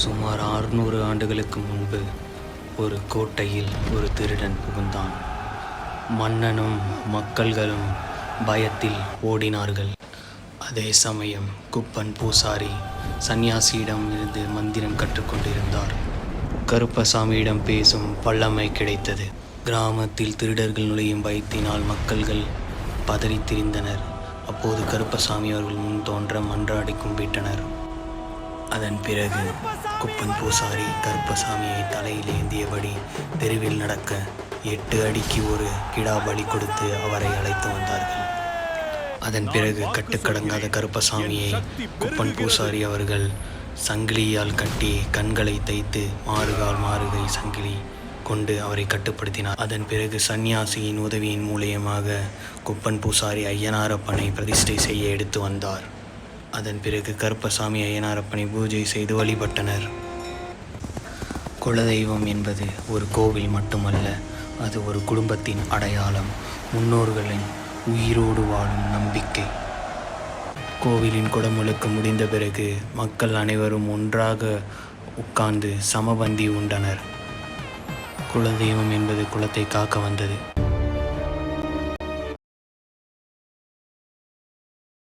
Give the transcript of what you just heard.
சுமார் 600 ஆண்டுகளுக்கு முன்பு ஒரு கோட்டையில் ஒரு திருடன் புகுந்தான். மன்னனும் மக்கள்களும் பயத்தில் ஓடினார்கள். அதே சமயம் குப்பன் பூசாரி சந்நியாசியிடம் இருந்து மந்திரம் கற்றுக்கொண்டிருந்தார். கருப்பசாமியிடம் பேசும் வல்லமை கிடைத்தது. கிராமத்தில் திருடர்கள் நுழையும் பயத்தினால் மக்கள்கள் பதறித் திரிந்தனர். அப்போது கருப்பசாமி அவர்கள் முன் தோன்ற மன்றாடி கும்பிட்டனர். அதன் பிறகு குப்பன் பூசாரி கருப்பசாமியை தலையில் ஏந்தியபடி தெருவில் நடக்க 8 அடிக்கு ஒரு கிடா பலி கொடுத்து அவரை அழைத்து வந்தார்கள். அதன் பிறகு கட்டுக்கடங்காத கருப்பசாமியை குப்பன் பூசாரி அவர்கள் சங்கிலியால் கட்டி கண்களை தைத்து மாறுகை சங்கிலி கொண்டு அவரை கட்டுப்படுத்தினார். அதன் பிறகு சந்நியாசியின் உதவியின் மூலியமாக குப்பன் பூசாரி ஐயனாரப்பனை பிரதிஷ்டை செய்ய எடுத்து வந்தார். அதன் பிறகு கருப்பசாமி ஐயனாரப்பனை பூஜை செய்து வழிபட்டனர். குலதெய்வம் என்பது ஒரு கோவில் மட்டுமல்ல, அது ஒரு குடும்பத்தின் அடையாளம், முன்னோர்களின் உயிரோடு வாழும் நம்பிக்கை. கோவிலின் குடமுழுக்கு முடிந்த பிறகு மக்கள் அனைவரும் ஒன்றாக உட்கார்ந்து சமபந்தி உண்டனர். குலதெய்வம் என்பது குலத்தை காக்க வந்தது.